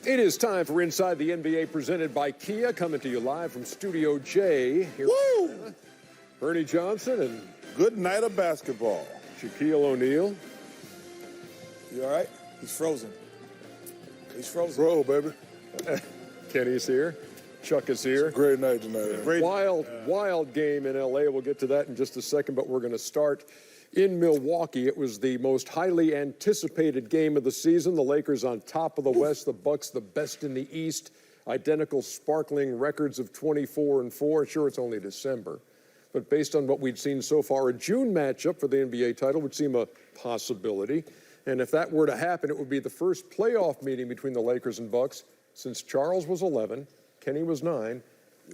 It is time for Inside the NBA, presented by Kia, coming to you live from Studio J. Here Woo! Bernie Johnson and Good night of basketball. Shaquille O'Neal. You all right? He's frozen. He's frozen. Bro, baby. Kenny's here. Chuck is here. Great night tonight. Great, wild game in L.A. We'll get to that in just a second, but we're going to start in Milwaukee. It was the most highly anticipated game of the season. The Lakers on top of the West, the Bucks the best in the East. Identical sparkling records of 24-4. Sure, it's only December, but based on what we'd seen so far, a June matchup for the NBA title would seem a possibility. And if that were to happen, it would be the first playoff meeting between the Lakers and Bucks since Charles was 11, Kenny was 9,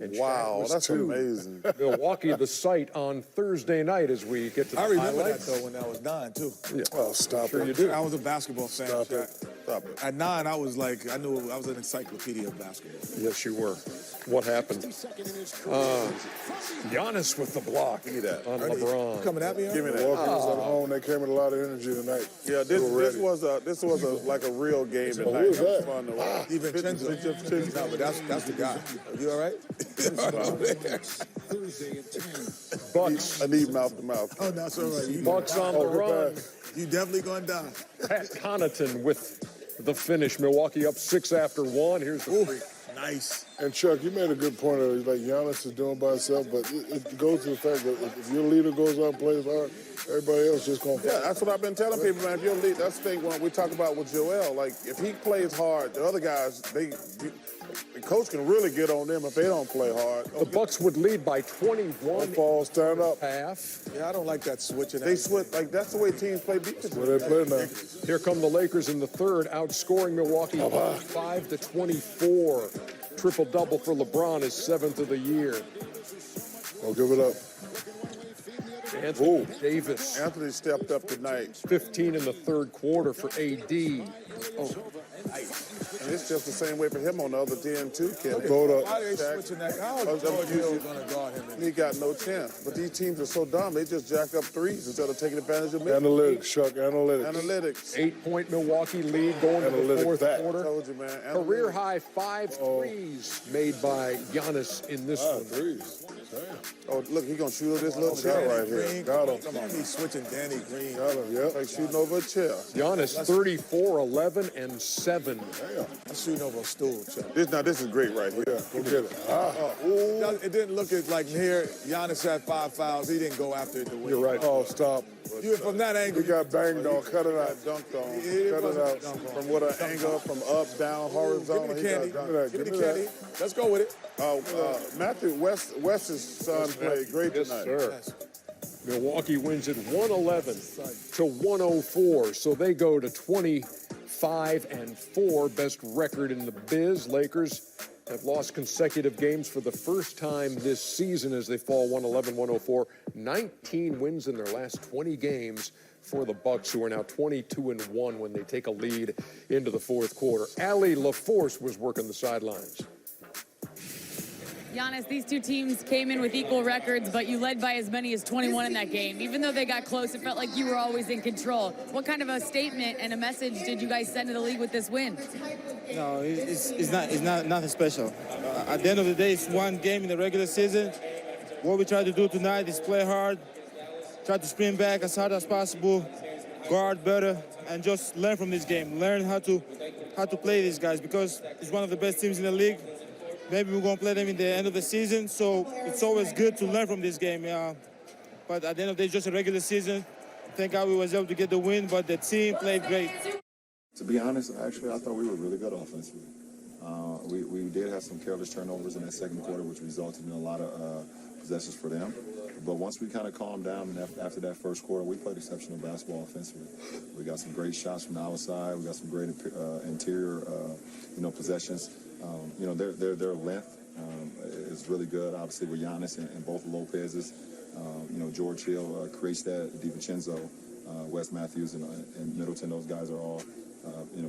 and Wow, Shaq was that's 2. amazing. Milwaukee, the site on Thursday night as we get to the I remember highlights. that, though, when I was 9, too. Yeah. Oh, stop Sure it. you do. I was a basketball fan. Stop it. Shaq. Stop it. At 9, I was like, I knew I was an encyclopedia of basketball. Yes, you were. What happened? Giannis with the block Give me that. on Ernie, LeBron. you coming at me? Give me that. Milwaukee was Ah. at home. They came with a lot of energy tonight. Yeah, They were ready. this was like a real game Who tonight. was It was that? fun to watch. Even Chenzo. No, but that's the guy. You all right? Bucks. I need mouth to mouth. Oh, that's all right. Bucks on the Oh, good run. pass. You definitely going to die. Pat Connaughton with the finish. Milwaukee up 6 after 1. Here's the free. Nice. And Chuck, you made a good point of it. Like Giannis is doing by himself, but it goes to the fact that if your leader goes out and plays hard, everybody else just gonna Yeah, follow. that's what I've been telling people, man. If you're lead, that's the thing when we talk about with Joel. Like, if he plays hard, the other guys, the coach can really get on them if they don't play hard. The Bucks would lead by 21 Fall, stand up. half. Yeah, I don't like that switching. They switch, like, that's the way teams play defense. Where they play now. Here come the Lakers in the third, outscoring Milwaukee 5-24. Triple-double for LeBron, his 7th of the year. Oh, give it up. Anthony Davis, Anthony stepped up tonight. 15 in the third quarter for AD. And it's just the same way for him on the other end, too, Kevin. Throw it Why up. are they switching that? How is George Hill going to guard him? He got no chance. But these teams are so dumb, they just jack up threes instead of taking advantage of mid. Analytics, Chuck, analytics. Analytics. 8-point Milwaukee lead going to the Analytics fourth back. I quarter. told you, man. Career Analytics. high 5 threes made by Giannis in this one. Threes. Damn. Oh, look, he's going to shoot over this little chair right here. Green. Got him. Come on, he's switching Danny Green. Got him, yep. Like shooting over a chair. Giannis 34, 11, and 7. Damn. I'm shooting over a stool, Chuck. This is great right here. Yeah, go get it. Now, it didn't look like here. Giannis had 5 fouls. He didn't go after it the way. You're right. Oh, stop. You from that angle. He got banged on. Cut it out. Dunked on. Cut it out. From what an angle, from up, down, Give horizontal. me the he got candy. dunked. Give me the candy. Let's go with it. Matthew West's son played great Yes, tonight. sir. Milwaukee wins it 111-104, so they go to 25-4, best record in the biz. Lakers have lost consecutive games for the first time this season as they fall 111-104. 19 wins in their last 20 games for the Bucks, who are now 22-1 when they take a lead into the fourth quarter. Allie LaForce was working the sidelines. Giannis, these two teams came in with equal records, but you led by as many as 21 in that game. Even though they got close, it felt like you were always in control. What kind of a statement and a message did you guys send to the league with this win? No, it's not nothing special. At the end of the day, it's one game in the regular season. What we try to do tonight is play hard, try to sprint back as hard as possible, guard better, and just learn from this game. Learn how to play these guys because it's one of the best teams in the league. Maybe we're going to play them in the end of the season, so it's always good to learn from this game. But at the end of the day, it's just a regular season. Thank God we was able to get the win, but the team played great. To be honest, actually, I thought we were really good offensively. We did have some careless turnovers in that second quarter, which resulted in a lot of possessions for them. But once we kind of calmed down and after that first quarter, we played exceptional basketball offensively. We got some great shots from the outside. We got some great interior, possessions. Their length is really good. Obviously, with Giannis and both Lopez's. George Hill creates that. DiVincenzo, Wes Matthews, and Middleton. Those guys are all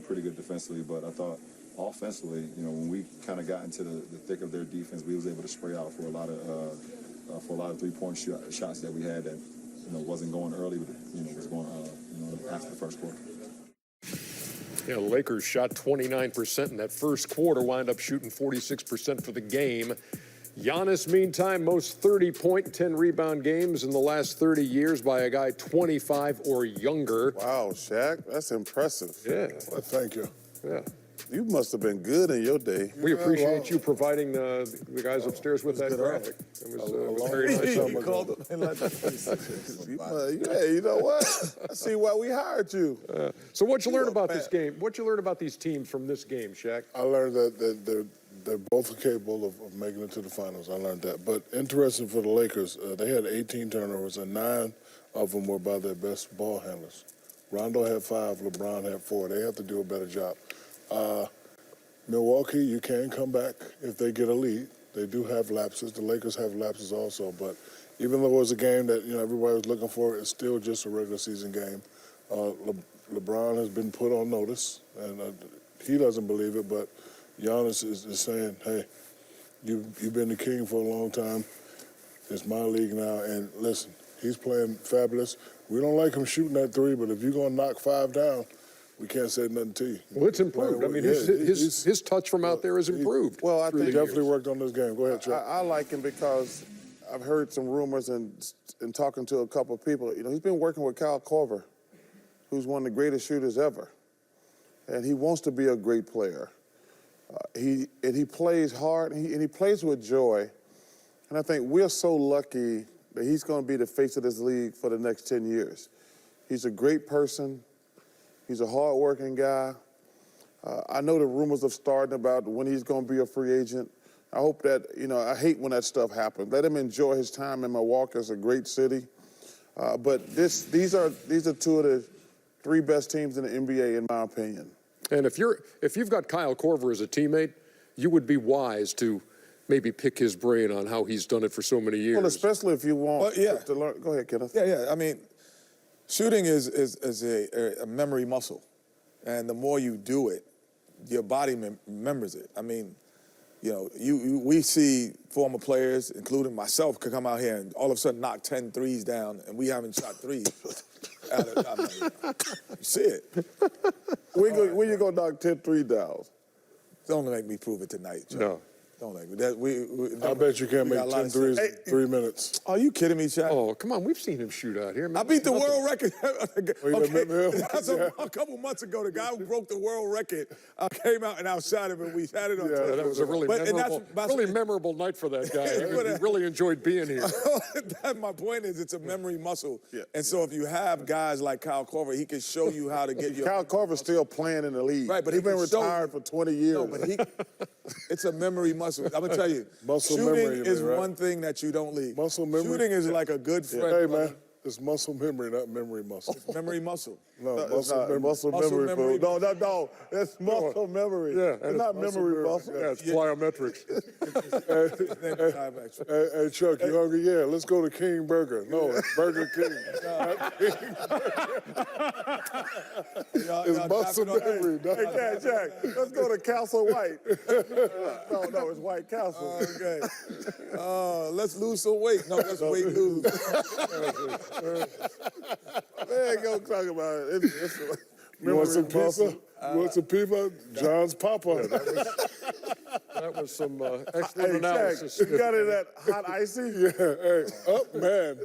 pretty good defensively. But I thought offensively, when we kind of got into the thick of their defense, we was able to spray out for a lot of 3-point shots that we had that wasn't going early, but was going after the first quarter. Yeah, the Lakers shot 29% in that first quarter, wind up shooting 46% for the game. Giannis, meantime, most 30-point, 10-rebound games in the last 30 years by a guy 25 or younger. Wow, Shaq, that's impressive. Yeah, Well, thank you. yeah. You must have been good in your day. We appreciate you providing the guys upstairs with that graphic. It was very nice. You called him and let Yeah, you know what? I see why we hired you. So what'd you learn You about a this man. game? What'd you learn about these teams from this game, Shaq? I learned that they're both capable of making it to the finals. I learned that. But interesting for the Lakers, they had 18 turnovers, and 9 of them were by their best ball handlers. Rondo had 5, LeBron had 4. They have to do a better job. Milwaukee, you can come back if they get a lead. They do have lapses. The Lakers have lapses also. But even though it was a game that everybody was looking for, it's still just a regular season game. LeBron has been put on notice, and he doesn't believe it, but Giannis is saying, hey, you've been the king for a long time. It's my league now, and listen, he's playing fabulous. We don't like him shooting that 3, but if you're going to knock 5 down, we can't say nothing to you. Well, it's improved. I mean, his touch from out there is improved. Well, I through think the years. Definitely worked on this game. Go ahead, Chuck. I like him because I've heard some rumors and talking to a couple of people. He's been working with Kyle Korver, who's one of the greatest shooters ever, and he wants to be a great player. He plays hard, and he plays with joy. And I think we're so lucky that he's going to be the face of this league for the next 10 years. He's a great person. He's a hard-working guy. I know the rumors of starting about when he's going to be a free agent. I hope that, I hate when that stuff happens. Let him enjoy his time in Milwaukee. It's a great city. But these are 2 of the 3 best teams in the NBA, in my opinion. And if you've got Kyle Korver as a teammate, you would be wise to maybe pick his brain on how he's done it for so many years. Well, especially if you want yeah. to learn. Go ahead, Kenneth. Yeah. I mean, shooting is a memory muscle, and the more you do it, your body remembers it. I mean, we see former players, including myself, could come out here and all of a sudden knock 10 threes down, and we haven't shot 3. You see it. When you gonna knock 10 3 down? Don't make me prove it tonight, Joe. No. Don't make me. I bet you can't make 10 threes in 3 minutes. Are you kidding me, Shaq? Oh, come on. We've seen him shoot out here. I beat the world record. remember him? That's a couple months ago. The guy who broke the world record came out and outshot him, and we had it on Yeah, tape. that was a really memorable night for that guy. He really enjoyed being here. My point is, it's a memory muscle. Yeah. And so if you have guys like Kyle Korver, he can show you how to get your... Kyle Korver's still playing in the league. Right, but he's he been can show retired for 20 years. No, but it's a memory muscle. I'm gonna tell you, Muscle shooting memory, you is mean, right? one thing that you don't leave. Muscle memory? Shooting is like a good friend. Hey, brother. man, it's muscle memory, not memory muscle. Memory muscle. No, It's muscle not memory. muscle memory. memory. Fool. No. It's muscle memory. Yeah, it's not memory muscle. Yeah, it's plyometrics. Hey, Chuck, you hungry? Yeah, let's go to King Burger. No, it's Burger King. It's muscle memory. Hey, Jack, let's go to Castle White. No, it's White Castle. Okay. Let's lose some weight. No, let's weight lose. Man, go talk about it. You want some memory pizza? muscle. You want some pizza? John's Papa. That was some excellent Hey, Jack, analysis. you got it at hot icy? Yeah, hey, up, man.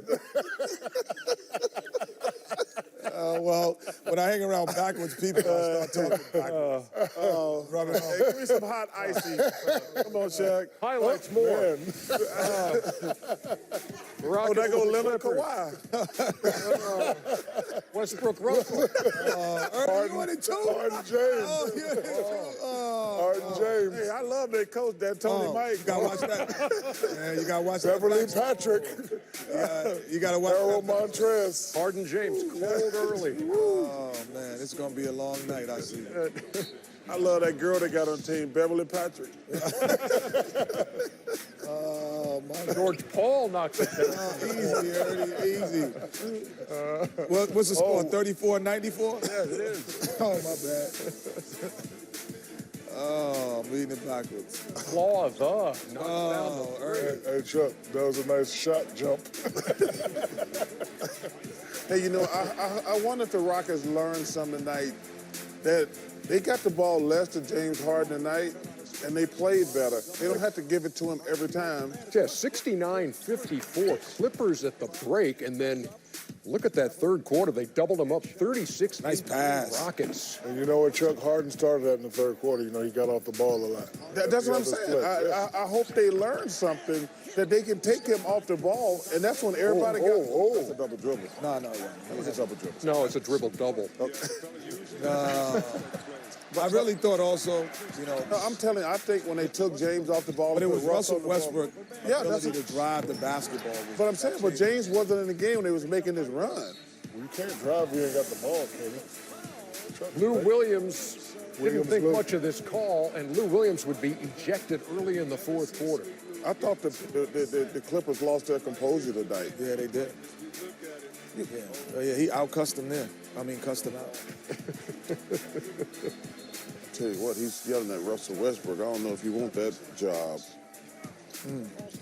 Well, when I hang around backwards people, I start talking backwards. Hey, give me some hot icy. Come on, Shaq. Highlights more. Oh, there go Leonard Kawhi. Westbrook Russell. Harden James. Harden James. Hey, I love that coach, that Tony Mike. You gotta watch that. Yeah, you gotta watch that. Beverly Patrick. You gotta watch Harold that. Montrez. Harden James, cold early. Oh man, it's gonna be a long night. I see. I love that girl that got on the team, Beverly Patrick. Oh my. George Paul knocks it down. Easy, Ernie, easy. What's the score? 34-94? Yeah, it is. Oh my bad. Oh, I'm reading it backwards. Claws, Oh, Ernie. Hey, Chuck, that was a nice shot jump. Hey, I wonder if the Rockets learned something tonight that They got the ball less to James Harden tonight, and they played better. They don't have to give it to him every time. Yeah, 69-54 Clippers at the break, and then look at that third quarter. They doubled them up 36. Nice pass. Rockets. And you know what, Chuck? Harden started that in the third quarter. You know, he got off the ball a lot. That's what I'm The saying. split. I hope they learn something that they can take him off the ball, and that's when everybody got. That's a double dribble. No. That was a double dribble. No, it's a dribble-double. I really thought also, you know, No, I'm telling you, I think when they took James off the ball, but it and was put Russ Russell on the ball- Westbrook Yeah, that's ability to drive the basketball. But I'm saying, but James wasn't in the game when they was making this run. Well, you can't drive if you ain't got the ball, Kenny. Lou Williams didn't think Lou. much of this call, and Lou Williams would be ejected early in the fourth quarter. I thought the Clippers lost their composure tonight. Yeah, they did. Yeah, he out-cussed them there. Cussed them out. Tell you what, he's yelling at Russell Westbrook. I don't know if you want that job.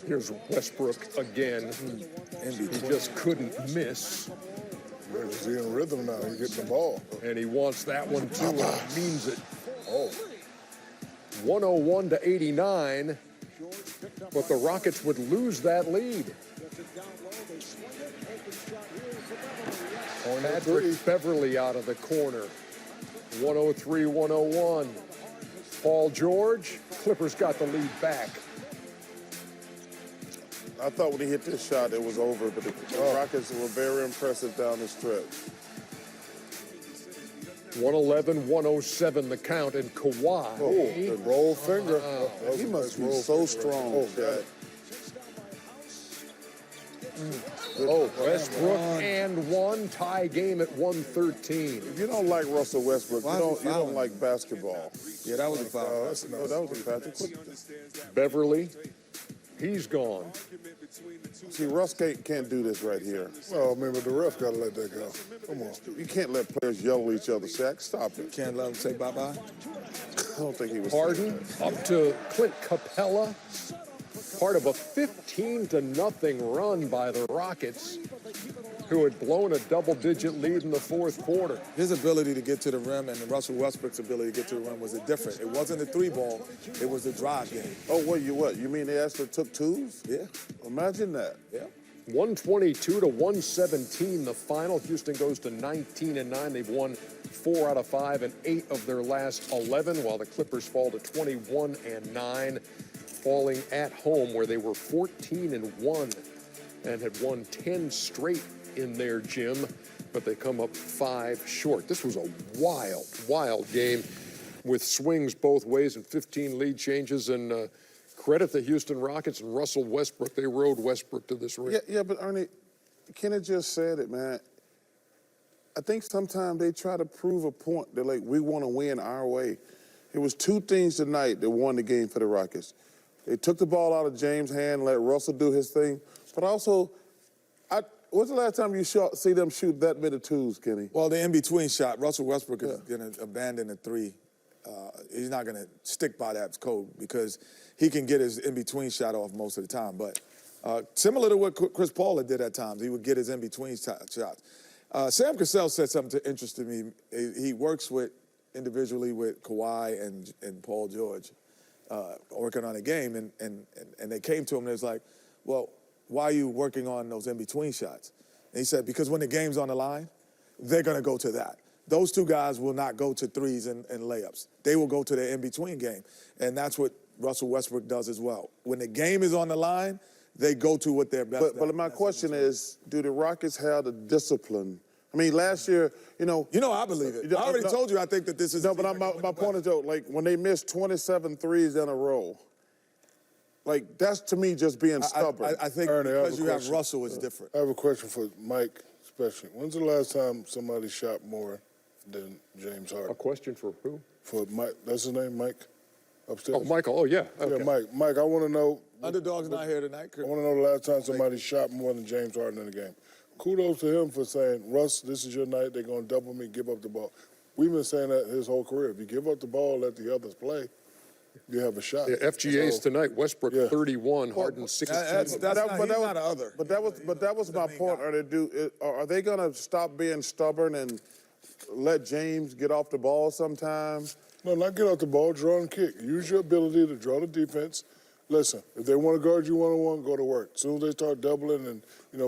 Here's Westbrook again. He just couldn't miss, Yeah, 'cause he in rhythm now. He's getting the ball. and he wants that one too, and he means it. 101-89, but the Rockets would lose that lead. Patrick Beverly out of the corner. 103-101. Paul George, Clippers got the lead back. I thought when he hit this shot, it was over, but the Rockets were very impressive down the stretch. 111-107 the count, and Kawhi. The roll finger. That was He a must nice be roll so finger. strong, Jack. Westbrook and one, tie game at 113. If you don't like Russell Westbrook, Why you is he don't fouling? like basketball. Yeah, that was a foul. No, that was a Patrick. Beverly, he's gone. See, Russ can't do this right here. Well, but the ref got to let that go. Come on. You can't let players yell at each other, Shaq. Stop it. Can't let him say bye-bye. I don't think he was. Harden up to Clint Capella. Part of a 15-0 run by the Rockets, who had blown a double-digit lead in the fourth quarter. His ability to get to the rim and Russell Westbrook's ability to get to the rim was different. It wasn't a three ball, it was a drive game. Oh, what? You mean they actually took twos? Yeah. Imagine that. Yeah. 122-117 the final. Houston goes to 19-9. They've won 4 out of 5 and 8 of their last 11, while the Clippers fall to 21-9, falling at home where they were 14-1 and had won 10 straight in their gym, but they come up 5 short. This was a wild game with swings both ways and 15 lead changes, and credit the Houston Rockets and Russell Westbrook. They rode Westbrook to this ring. Yeah, but Ernie, Kenneth just said it, man. I think sometimes they try to prove a point. They're like, we want to win our way. It was 2 things tonight that won the game for the Rockets. They took the ball out of James' hand, let Russell do his thing. But also, when's the last time you see them shoot that many twos, Kenny? Well, the in-between shot, Russell Westbrook is going to abandon the three. He's not going to stick by that code because he can get his in-between shot off most of the time. But similar to what Chris Paul did at times, he would get his in-between shots. Sam Cassell said something that interested me. He works individually with Kawhi and Paul George, working on a game, and they came to him and it was like, well, why are you working on those in-between shots? And he said, because when the game's on the line, they're going to go to that. Those 2 guys will not go to threes and layups. They will go to the in-between game. And that's what Russell Westbrook does as well. When the game is on the line, they go to what they're best at. But my question is, do the Rockets have the discipline? I mean, last year, I believe it. I already told you I think that this is... No, but my point is, though, like, when they missed 27 threes in a row, like, that's, to me, just being stubborn. I think Ernie, because you have question. Russell, it's different. I have a question for Mike, especially. When's the last time somebody shot more than James Harden? A question for who? For Mike. That's his name, Mike? Upstairs? Oh, Michael. Oh, yeah. Okay. Yeah, Mike. Mike, I want to know. Underdog's not here tonight. I want to know the last time somebody shot more than James Harden in a game. Kudos to him for saying, Russ, this is your night. They're going to double me, give up the ball. We've been saying that his whole career. If you give up the ball, let the others play, you have a shot. Yeah, FGA's tonight. Westbrook 31, Harden 16. He's not an other. But that was my point. Are they going to stop being stubborn and let James get off the ball sometimes? No, not get off the ball, draw and kick. Use your ability to draw the defense. Listen, if they want to guard you one-on-one, go to work. As soon as they start doubling and,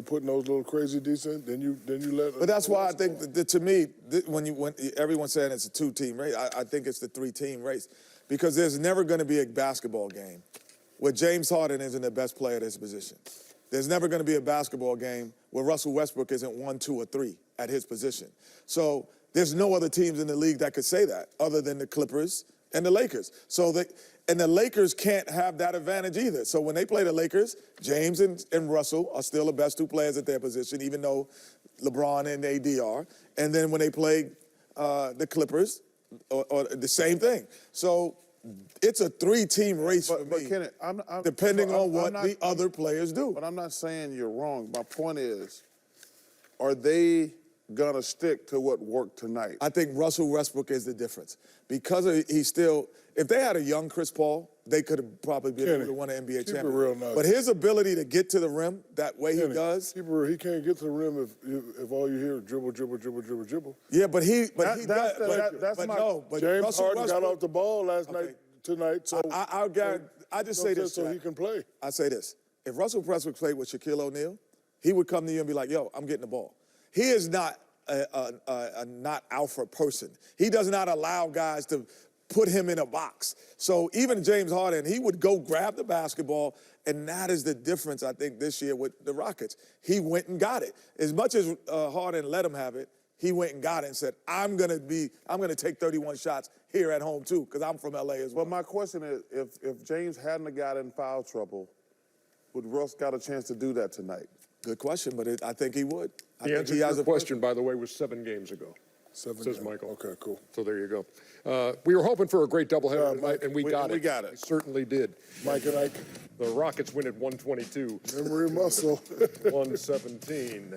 putting those little crazy decent, then you let. But that's why I think that to me, when everyone's saying it's a 2-team race, I think it's the 3-team race, because there's never going to be a basketball game where James Harden isn't the best player at his position. There's never going to be a basketball game where Russell Westbrook isn't 1, 2, or 3 at his position. So there's no other teams in the league that could say that other than the Clippers and the Lakers. And the Lakers can't have that advantage either. So when they play the Lakers, James and Russell are still the best 2 players at their position, even though LeBron and AD are. And then when they play the Clippers, or the same thing. So it's a 3-team race for me, Kenneth, depending on what the other players do. But I'm not saying you're wrong. My point is, are they going to stick to what worked tonight? I think Russell Westbrook is the difference. Because he's still, if they had a young Chris Paul, they could have probably been able to win an NBA championship. Real nice. But his ability to get to the rim that way he does. He can't get to the rim if all you hear is dribble, dribble, dribble, dribble, dribble. Yeah, but James Russell Harden got Westbrook, off the ball tonight, so I just say this, so Jack. he can play. I say this: if Russell Westbrook played with Shaquille O'Neal, he would come to you and be like, "Yo, I'm getting the ball." He is not a not alpha person. He does not allow guys to put him in a box. So even James Harden, he would go grab the basketball, and that is the difference, I think, this year with the Rockets. He went and got it. As much as Harden let him have it, he went and got it and said, I'm gonna take 31 shots here at home too, because I'm from LA as well. Well, my question is, if James hadn't got in foul trouble, would Russ got a chance to do that tonight? Good question, but I think he would. The answer to your question, by the way, was 7 games ago. 7 says games. Michael. Okay, cool. So there you go. We were hoping for a great doubleheader tonight, Mike, and we got it. we got it. We certainly did. Mike and Ike, The Rockets win at 122, memory muscle. 117.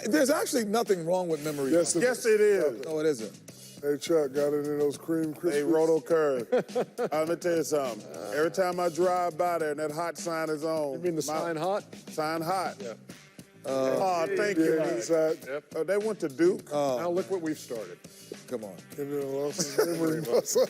There's actually nothing wrong with memory. Yes, Yes, it is. No, it isn't. Hey, Chuck, got it in those cream Krispies. Hey, Roto Curry. Let me tell you something. Every time I drive by there and that hot sign is on. You mean the sign hot? Sign hot. Yeah. Thank you. Yeah, inside. Yep. They went to Duke. Now look what we've started. Come on. And then lost his memory muscle.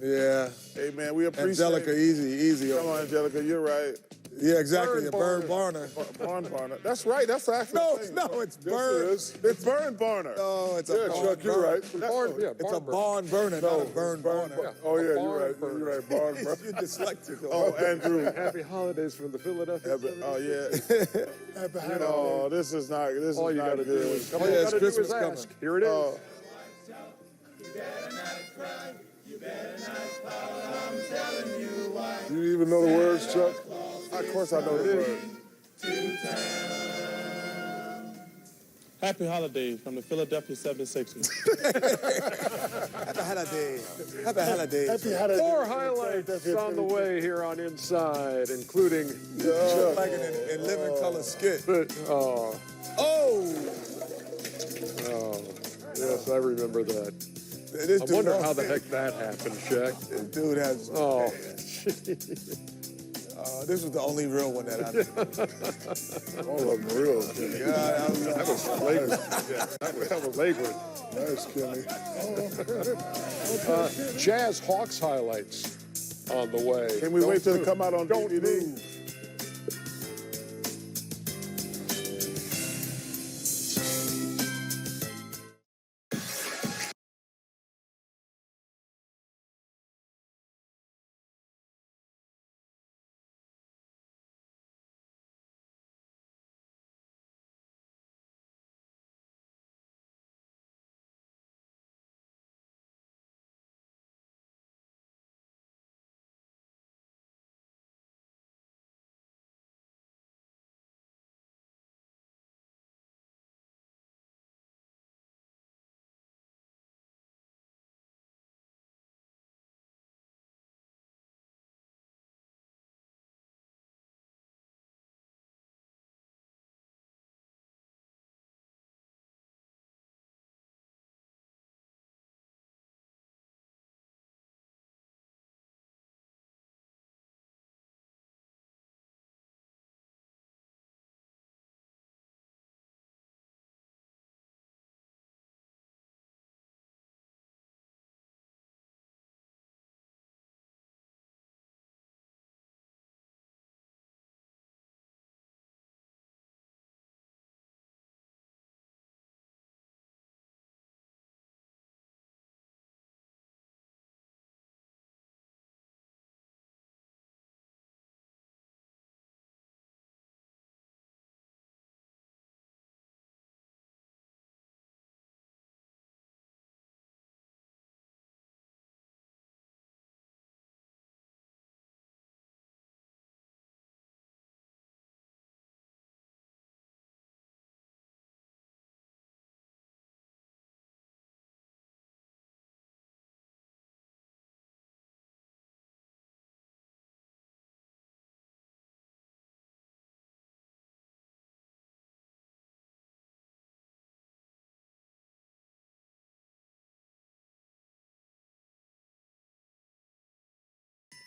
Yeah. Hey, man, we appreciate Angelica, it. easy. Come on, Angelica, you're right. Yeah, exactly. Burn A Burn Barner. Barn Barner. That's right. That's actually No, the thing. it's Yes, Burn. it is. It's Burn Barner. No, it's a Yeah, barn Chuck, you're burner. right. Barn, yeah, It's a barn barn burner, not a burn barner. Oh, yeah, Barn you're right. burner. You're right. Barn burner. You're dyslexic. Oh, Andrew. Happy holidays from the Philadelphia. Oh, yeah. No, this is not All you not got to do good. is, all Oh, you yeah, it's gotta do is Christmas ask. coming. Here it is. You even know the words, Chuck? Of course I know the word. Happy holidays from the Philadelphia 76ers. Happy holiday. Happy holiday. Happy holidays. More highlights on the way here on Inside, including Like in living color skit. oh, yes, I remember that. This I dude wonder knows- how the heck that happened, Shaq. This dude has. Oh, This was the only real one that I knew. All of them real. Yeah, that was flagrant. Yeah, that was flagrant. Nice, Kenny. Jazz Hawks highlights on the way. Can we wait till they come out on Don't DVD? move.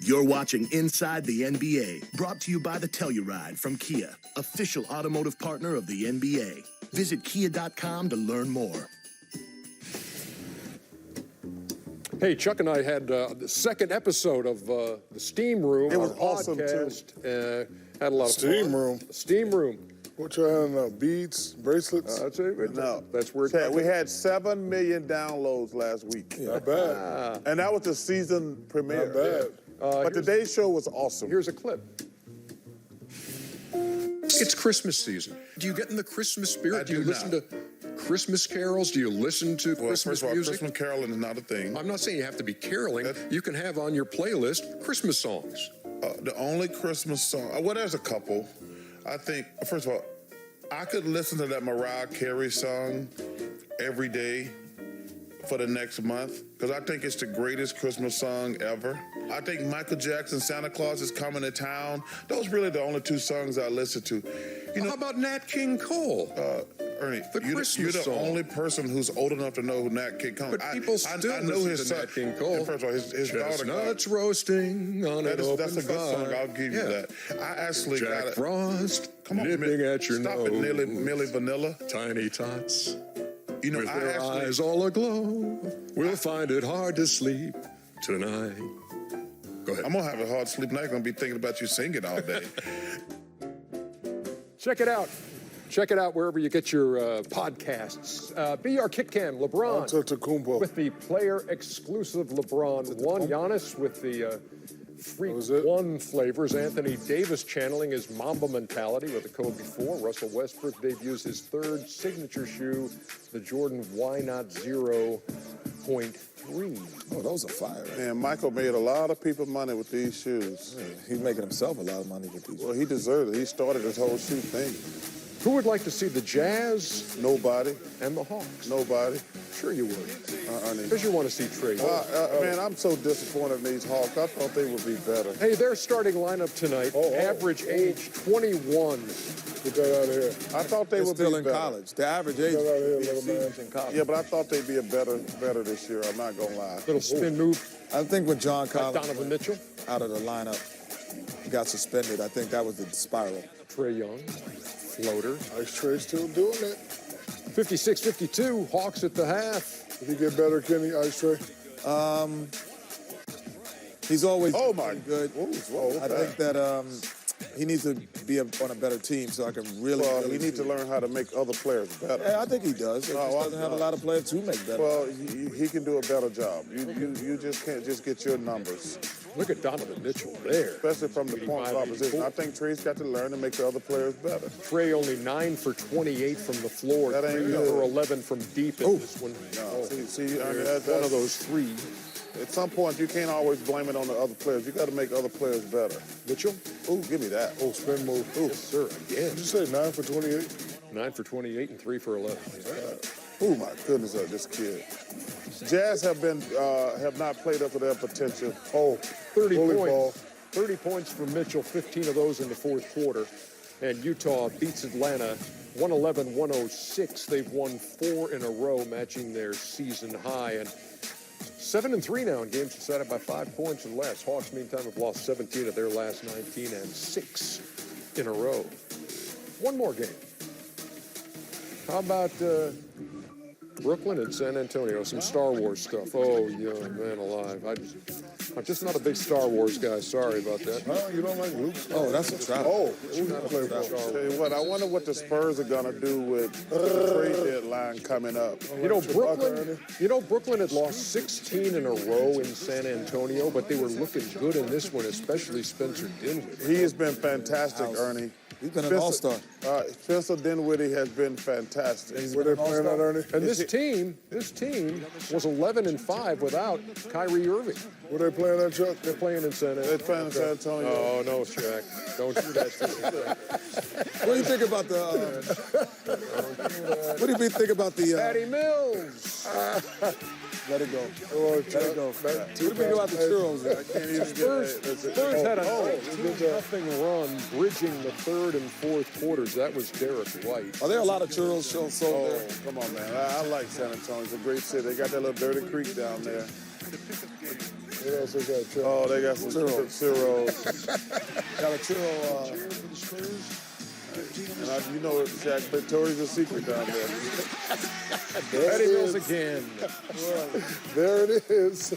You're watching Inside the NBA, brought to you by the Telluride from Kia, official automotive partner of the NBA. Visit kia.com to learn more. Hey, Chuck and I had the second episode of the Steam Room. It was our awesome, too. podcast. Had a lot of Steam fun. Room? Steam Room. What you had now? Beads, bracelets? That's it. No. That's where Chad, we had 7 million downloads last week. Not bad. And that was the season premiere. Not bad. But today's show was awesome. Here's a clip. It's Christmas season. Do you get in the Christmas spirit? Do you listen to Christmas carols? Do you listen to Christmas first of all, music? Christmas caroling is not a thing. I'm not saying you have to be caroling. You can have on your playlist Christmas songs. The only Christmas song, well, there's a couple. I think, first of all, I could listen to that Mariah Carey song every day for the next month because I think it's the greatest Christmas song ever. I think Michael Jackson, Santa Claus is Coming to Town. Those really the only 2 songs I listen to. You know, how about Nat King Cole? Ernie, The Christmas you're the song. only person who's old enough to know who Nat King Cole is. But people still I know listen his to son. Nat King Cole. And first of all, his daughter. Chestnuts roasting on an open That's a good song. fire. I'll give you that. I actually Jack got it. Frost Come on, nipping at your stop nose. it, Millie Vanilla. Tiny tots You know, with I their actually, eyes all aglow. We'll find it hard to sleep tonight. Go ahead. I'm gonna have a hard sleep night. I'm gonna be thinking about you singing all day. Check it out. Check it out wherever you get your podcasts. Be our kick cam, LeBron. Antetokounmpo. With the player-exclusive LeBron 1. Giannis with the Freak was it? 1 flavors. Anthony Davis channeling his Mamba mentality with the Kobe 4. Russell Westbrook debuts his 3rd signature shoe, the Jordan Why Not 0.3. Oh, those are fire. Right? Man, Michael made a lot of people money with these shoes. Yeah, he's making himself a lot of money with these. Well, he deserved it. He started this whole shoe thing. Who would like to see the Jazz Nobody. and the Hawks? Nobody. Sure you would. Ernie. Because you want to see Trey. Man, I'm so disappointed in these Hawks. I thought they would be better. Hey, their starting lineup tonight, average age 21. Get that out of here. I thought they They're would still be in better. college. The average age Get that out of here, is little man. seniors in college. Yeah, but I thought they'd be better this year. I'm not gonna lie. Little spin move I think when John like Collins Donovan went Mitchell. out of the lineup, he got suspended. I think that was the spiral. Trey Young, floater. Ice Trey still doing it. 56-52, Hawks at the half. Did he get better, Kenny, Ice Trey? He's always Oh, my good. Whoa, I think that he needs to be on a better team so I can really. Well, really he needs to see. learn how to make other players better. Yeah, I think he does. He just Oh, doesn't have a lot of players to make better. Well, he can do a better job. You just can't just get your numbers, Look at Donovan Mitchell there. especially from the point of 85, opposition. 84. I think Trey's got to learn to make the other players better. Trey only 9 for 28 from the floor. That ain't 3 good. for 11 from deep in this one. No, see, I mean, There's one of those 3. At some point, you can't always blame it on the other players. You got to make other players better. Mitchell? Ooh, give me that. Oh, spin move. Yes, sir, again. Did you say 9 for 28? 9 for 28 and 3 for 11. Oh my goodness, this kid. Jazz have not played up to their potential. Oh, 30 bully points. ball. 30 points from Mitchell, 15 of those in the 4th quarter. And Utah beats Atlanta 111-106. They've won 4 in a row, matching their season high. And 7-3 now in games decided by 5 points or less. Hawks, meantime, have lost 17 of their last 19 and 6 in a row. One more game. How about Brooklyn and San Antonio? Some Star Wars stuff. Oh, yeah, man alive. I'm just not a big Star Wars guy. Sorry about that. No, you don't like Luke? Oh, that's a trap. Oh, Not a big Star Tell Wars. you what, I wonder what the Spurs are gonna do with the trade deadline coming up. You know, Chewbacca, Brooklyn had lost 16 in a row in San Antonio, but they were looking good in this one, especially Spencer Dinwiddie. He has been fantastic, Ernie. He's been an all-star. Spencer Dinwiddie has been fantastic. Where they playing at, Ernie? And this team was 11-5 without Kyrie Irving. Where they playing at, Chuck? They're playing in San They're Antonio. playing in San Antonio. Oh, no, Shaq. Don't do that to me. What do you think about the? What do you think about the? Patty Mills. Let it go. Oh, Let it go. What do you think about the churros? Spurs had a 19-0 run bridging the 3rd and 4th quarters. That was Derek White. Are there a lot of churros sold Oh, there? come on, man. I like San Antonio. It's a great city. They got that little dirty creek down there. What else they got? Churros? Oh, they got some churros. Got a churro. And you know, Shaq, Victoria's a secret down there. Patty Mills again. There it is.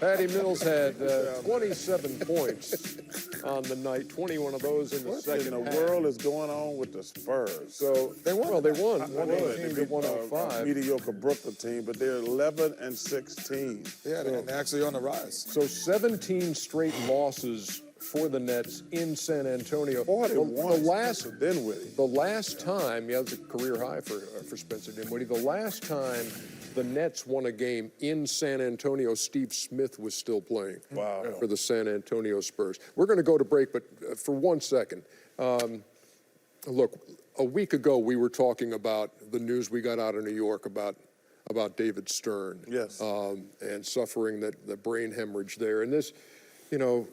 Patty Mills had 27 points on the night, 21 of those in the What second in the half. world is going on with the Spurs? So they won. Well, they won. They 118 to beat, 105. mediocre Brooklyn team, but they're 11-16. Yeah, they're actually on the rise. So 17 straight losses for the Nets in San Antonio. Boy, they won. The last Spencer Dinwiddie. The last time, yeah, it's a career high for Spencer Dinwiddie. The last time the Nets won a game in San Antonio, Steve Smith was still playing for the San Antonio Spurs. We're going to go to break, but for 1 second, look, a week ago we were talking about the news we got out of New York about David Stern. Yes. And suffering the brain hemorrhage there. And this, you know,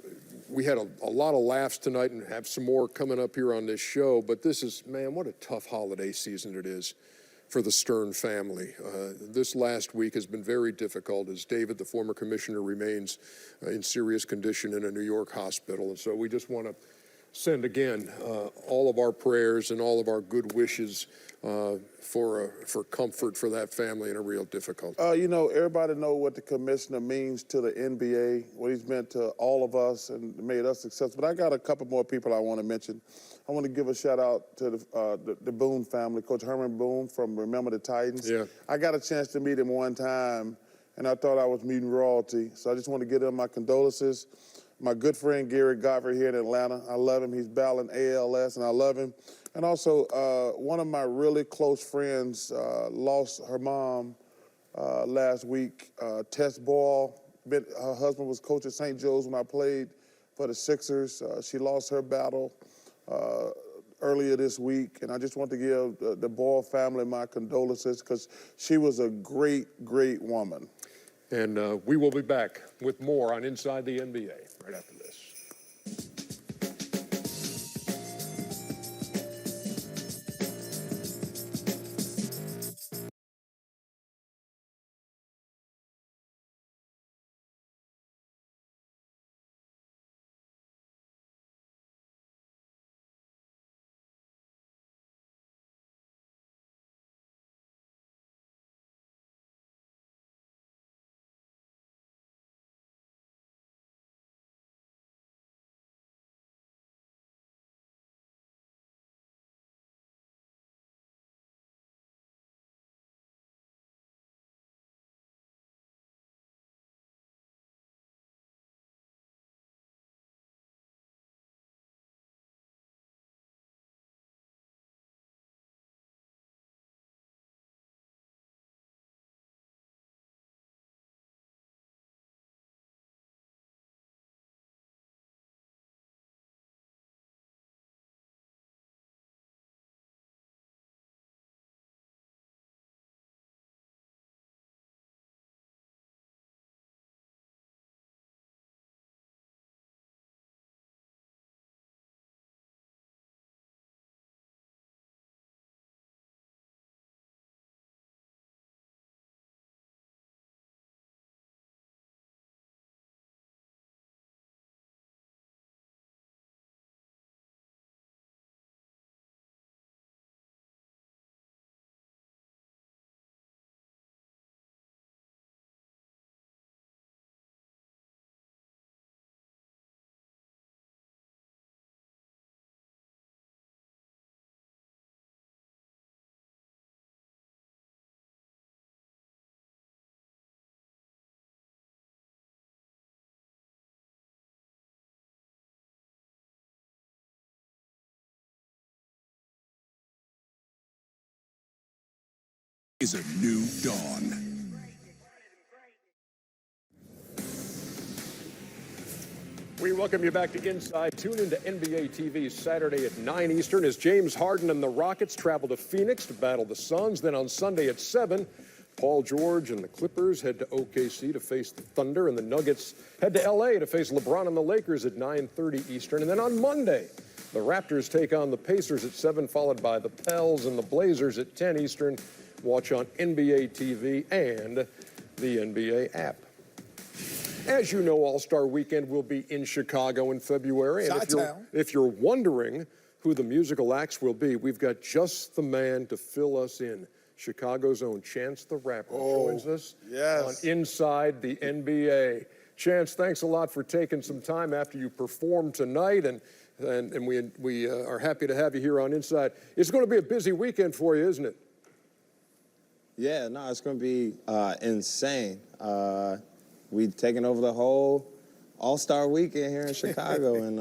we had a lot of laughs tonight and have some more coming up here on this show, but this is, man, what a tough holiday season it is for the Stern family. This last week has been very difficult as David, the former commissioner, remains in serious condition in a New York hospital. And so we just want to send again all of our prayers and all of our good wishes for comfort for that family in a real difficult. You know, everybody know what the commissioner means to the NBA, what he's meant to all of us and made us successful. But I got a couple more people I want to mention. I want to give a shout out to the Boone family, Coach Herman Boone from Remember the Titans. Yeah. I got a chance to meet him one time, and I thought I was meeting royalty. So I just want to give him my condolences. My good friend Gary Godfrey here in Atlanta, I love him. He's battling ALS, and I love him. And also, one of my really close friends lost her mom last week, Tess Ball. Her husband was coach at St. Joe's when I played for the Sixers. She lost her battle earlier this week, and I just want to give the Ball family my condolences because she was a great, great woman. And we will be back with more on Inside the NBA right after this. Is a new dawn. We welcome you back to Inside. Tune into NBA TV Saturday at 9 Eastern as James Harden and the Rockets travel to Phoenix to battle the Suns. Then on Sunday at 7, Paul George and the Clippers head to OKC to face the Thunder, and the Nuggets head to LA to face LeBron and the Lakers at 9:30 Eastern. And then on Monday, the Raptors take on the Pacers at 7, followed by the Pels and the Blazers at 10 Eastern. Watch on NBA TV and the NBA app. As you know, All-Star Weekend will be in Chicago in February. And if you're wondering who the musical acts will be, we've got just the man to fill us in. Chicago's own Chance the Rapper joins us on Inside the NBA. Chance, thanks a lot for taking some time after you performed tonight, and we are happy to have you here on Inside. It's going to be a busy weekend for you, isn't it? Yeah, no, it's going to be insane. We've taken over the whole All-Star Weekend here in Chicago, and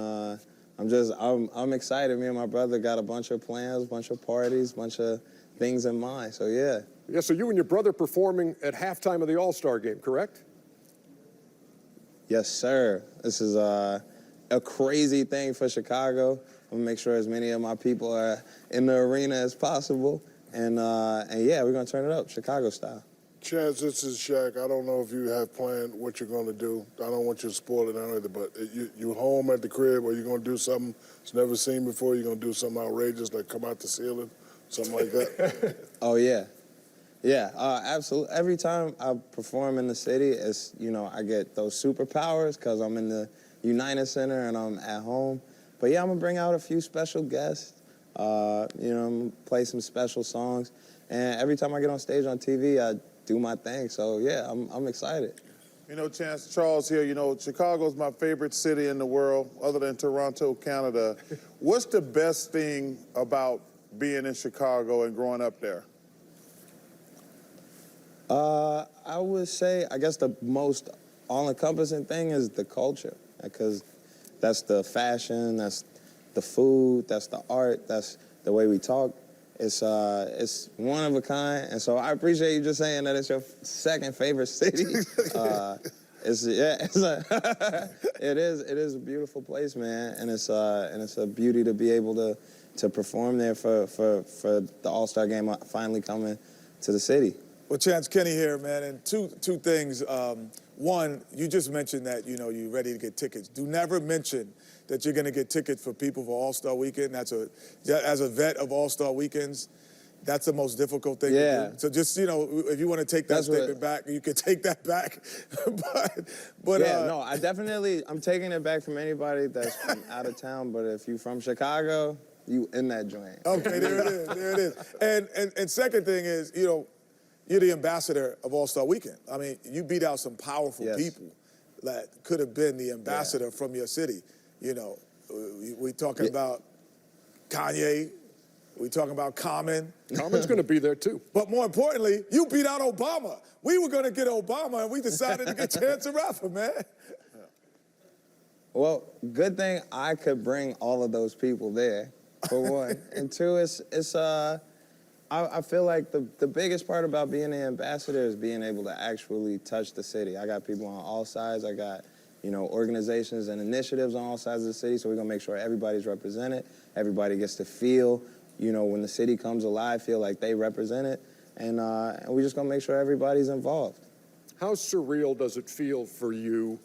I'm excited. Me and my brother got a bunch of plans, a bunch of parties, a bunch of things in mind. So yeah. Yeah. So you and your brother performing at halftime of the All-Star game, correct? Yes, sir. This is a crazy thing for Chicago. I'm gonna make sure as many of my people are in the arena as possible, and yeah, we're gonna turn it up, Chicago style. Chance, this is Shaq. I don't know if you have planned what you're going to do. I don't want you to spoil it either, but you home at the crib, or you're going to do something it's never seen before? You're going to do something outrageous, like come out the ceiling, something like that? Oh, yeah. Yeah, absolutely. Every time I perform in the city, it's, I get those superpowers because I'm in the United Center and I'm at home. But yeah, I'm going to bring out a few special guests. I'm going to play some special songs. And every time I get on stage on TV, I do my thing. So yeah, I'm excited. Chance, Charles here. Chicago's my favorite city in the world, other than Toronto, Canada. What's the best thing about being in Chicago and growing up there? I would say, I guess the most all-encompassing thing is the culture, because that's the fashion, that's the food, that's the art, that's the way we talk. It's one of a kind, and so I appreciate you just saying that it's your second favorite city. It is a beautiful place, man, and it's a beauty to be able to perform there for the All-Star game finally coming to the city. Well, Chance, Kenny here, man, and two things. One, you just mentioned that you're ready to get tickets. Do never mention that you're going to get tickets for people for All-Star Weekend. As a vet of All-Star Weekends, that's the most difficult thing to do. So just, if you want to take that statement back, you can take that back. but yeah, no, I'm taking it back from anybody that's from out of town, but if you're from Chicago, you in that joint. Okay, there it is. And second thing is, you're the ambassador of All-Star Weekend. I mean, you beat out some powerful people that could have been the ambassador from your city. We talking about Kanye. We talking about Common. Common's going to be there, too. But more importantly, you beat out Obama. We were going to get Obama, and we decided to get Chance the Rapper, man. Well, good thing I could bring all of those people there, for one. And two, I feel like the biggest part about being an ambassador is being able to actually touch the city. I got people on all sides. I got, organizations and initiatives on all sides of the city, so we're going to make sure everybody's represented. Everybody gets to feel, when the city comes alive, feel like they represent it. And we're just going to make sure everybody's involved. How surreal does it feel for you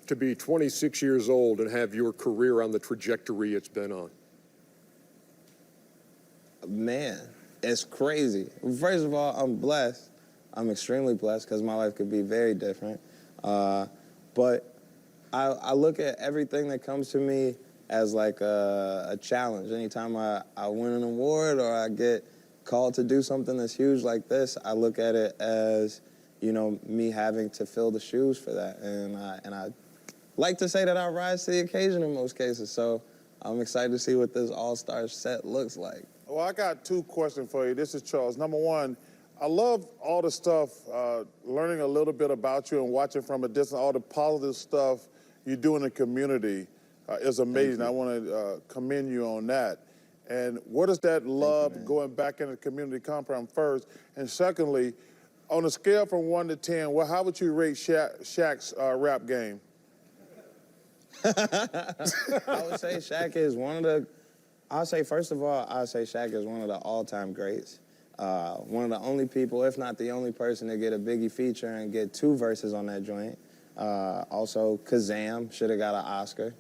to be 26 years old and have your career on the trajectory it's been on? Man. It's crazy. First of all, I'm blessed. I'm extremely blessed because my life could be very different. But I look at everything that comes to me as like a challenge. Anytime I win an award or I get called to do something that's huge like this, I look at it as, me having to fill the shoes for that. And I like to say that I rise to the occasion in most cases. So I'm excited to see what this all-star set looks like. Well, I got two questions for you. This is Charles. Number one, I love all the stuff, learning a little bit about you and watching from a distance, all the positive stuff you do in the community is amazing. I want to commend you on that. And where does that love going back into the community come from first? And secondly, on a scale from 1 to 10, how would you rate Shaq's rap game? I would say Shaq is first of all, Shaq is one of the all-time greats. One of the only people, if not the only person, to get a Biggie feature and get 2 verses on that joint. Also, Kazam should have got an Oscar.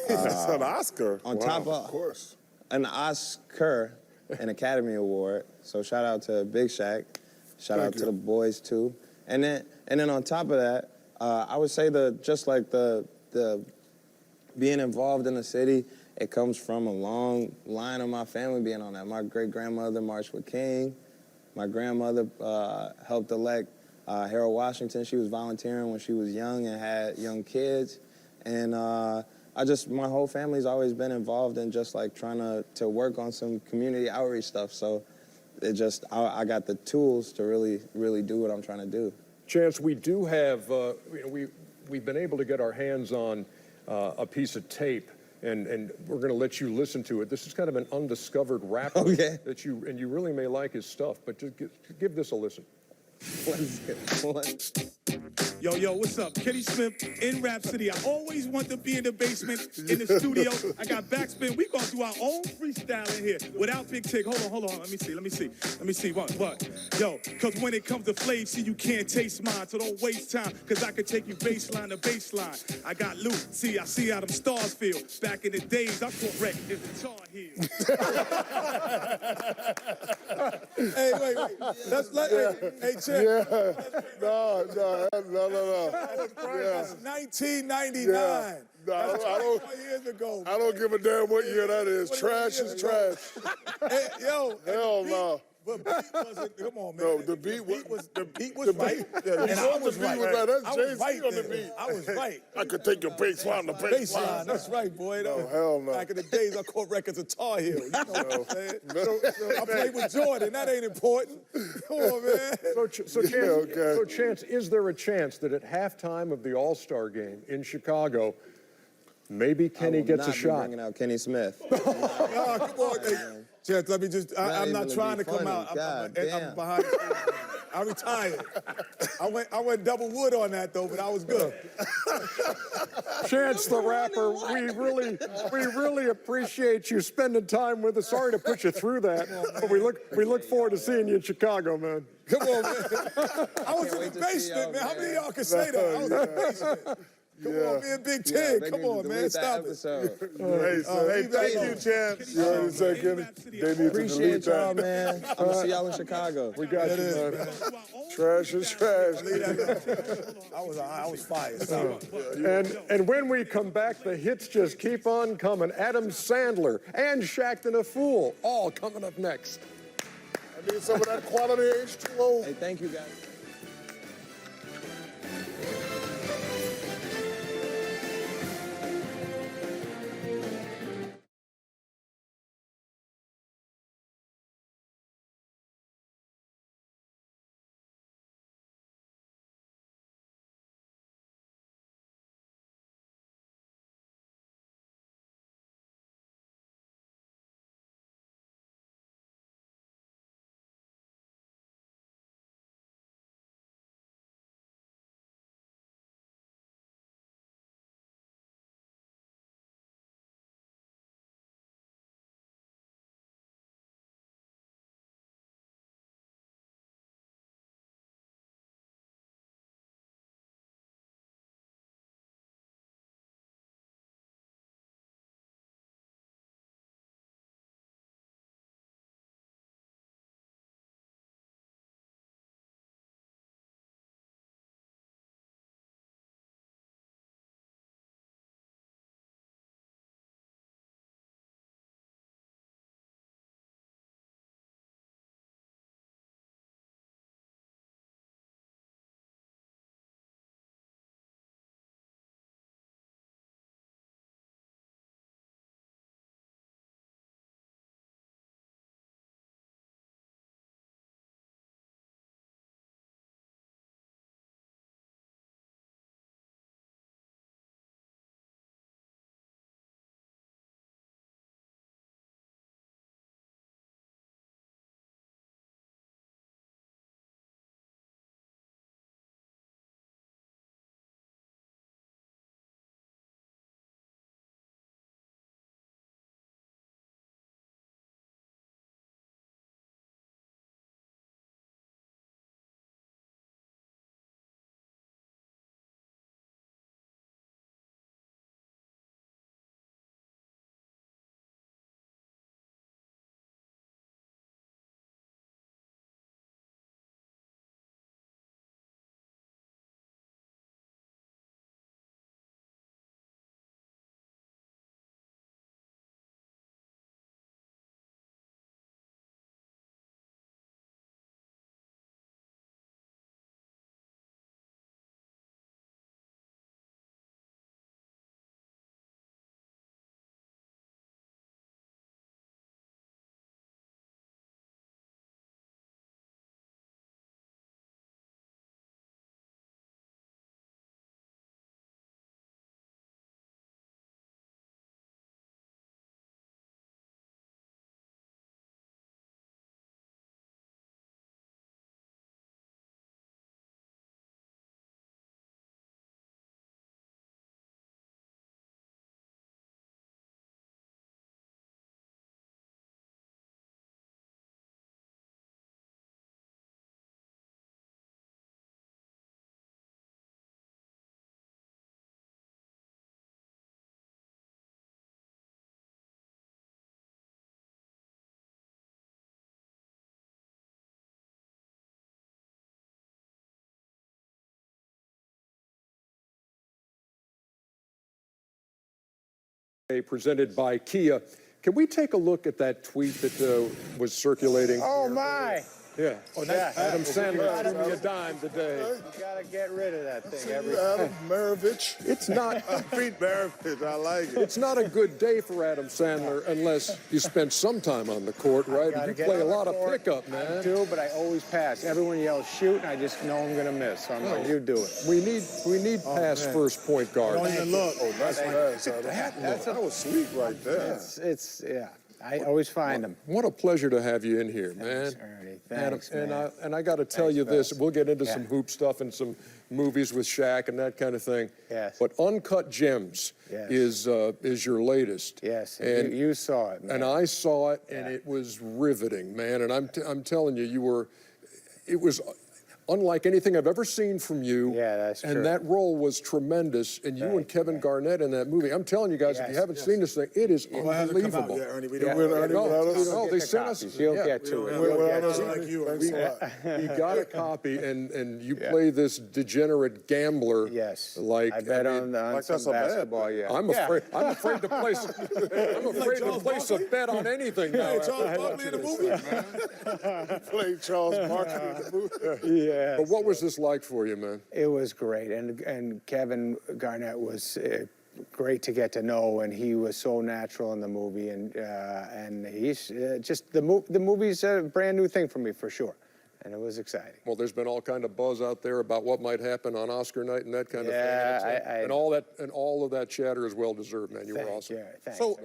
That's an Oscar? On top of course. An Oscar, an Academy Award. So shout out to Big Shaq. Shout out to the boys, too. And then on top of that, I would say just like the being involved in the city, it comes from a long line of my family being on that. My great-grandmother marched with King. My grandmother helped elect Harold Washington. She was volunteering when she was young and had young kids. And my whole family's always been involved in just like trying to work on some community outreach stuff. So I got the tools to really do what I'm trying to do. Chance, we do have, we've been able to get our hands on a piece of tape, and we're going to let you listen to it. This is kind of an undiscovered rapper that you really may like his stuff, but just give this a listen. Yo, what's up? Kenny Smith in Rap City. I always want to be in the basement, in the studio. I got backspin. We gonna do our own freestyle in here without Big Tick. Hold on. Let me see. What? Yo, cause when it comes to flavor, see, you can't taste mine, so don't waste time, cause I can take you baseline to baseline. I got loot. See, I see how them stars feel. Back in the days, I caught wreck in the Tar Heels. Hey, wait. Let's let. Hey, Chip. Yeah. No. That's 1999. No, I don't. 4 years ago. I don't give a damn what year that is. Trash is trash. Hey, yo. Hell no. But beat wasn't. Come on, man. No, the beat was right. Yeah, And I was the beat right. was right. That's I was Jay-Z right on the then. beat. I was right. I could take your baseline to baseline. That's right, boy. No, hell no. Back in the days, I caught records of Tar Heel. You know what I'm saying? I played with Jordan. That ain't important. Come on, man. So Chance, is there a chance that at halftime of the All-Star game in Chicago, maybe Kenny gets a shot? Bringing out Kenny Smith. Come on, hey. Chance, let me just, I'm not trying to come out. I'm behind the scenes. I retired. I went double wood on that, though, but I was good. Chance the Rapper, we really appreciate you spending time with us. Sorry to put you through that, but we look forward to seeing you in Chicago, man. Come on, man. I was in the basement, man. How many of y'all can say that? I was in the basement. Come on, man, Big Ten. Come on, man. Stop it. Hey, thank you, Chance. You already said, Kenny? They need to Appreciate delete y'all, that. man. I'm gonna see y'all in Chicago. We got you, man. Trash is trash. I was fired. Stop. And when we come back, the hits just keep on coming. Adam Sandler and Shaqtin' a Fool, all coming up next. I need some of that quality H2O. Hey, thank you, guys. presented by Kia. Can we take a look at that tweet that was circulating? Oh, my. Yeah. Oh, that's Adam Sandler threw me a dime today. You got to get rid of that thing every Adam Maravich. It's not. Pete Maravich, I like it. It's not a good day for Adam Sandler unless you spend some time on the court, right? You play a lot of pickup, man. I do, but I always pass. Everyone yells shoot, and I just know I'm going to miss. So I'm like, you do it. We need pass first point guard. Don't even look. Oh, that's nice, Adam. That was sweet right there. It's yeah. I always find them. What a pleasure to have you in here, Thanks, man. Ernie. Thanks, Adam, man. and I got to tell you this. fellas. We'll get into Yeah. some hoop stuff and some movies with Shaq and that kind of thing. Yes. But Uncut Gems Yes. is your latest. Yes, And you saw it, man. And I saw it, and Yeah. it was riveting, man. And I'm telling you, it was unlike anything I've ever seen from you. Yeah, that's true. And that role was tremendous. And you and Kevin Garnett in that movie. I'm telling you guys, if you Yes, haven't seen this thing, it is Well, it hasn't come out unbelievable. yet, Ernie. We Yeah. don't. With Ernie, without us? No, they the sent us. copies. You'll yeah. get to it. Without You'll us, get to it. like you. Thanks a lot. You got a copy, and you play this degenerate gambler. Yes. Like I bet mean, on Like some that's a bad basketball. Yeah. I'm afraid to place. I'm afraid to place a bet on anything now. Charles Barkley in the movie. Played Charles Barkley in the movie. Yeah. But what was this like for you, man? It was great, and Kevin Garnett was great to get to know, and he was so natural in the movie, and he's just the movie's a brand new thing for me for sure, and it was exciting. Well, there's been all kind of buzz out there about what might happen on Oscar night and that kind of Yeah, thing. And all of that chatter is well deserved, man. You were awesome. Thanks. So-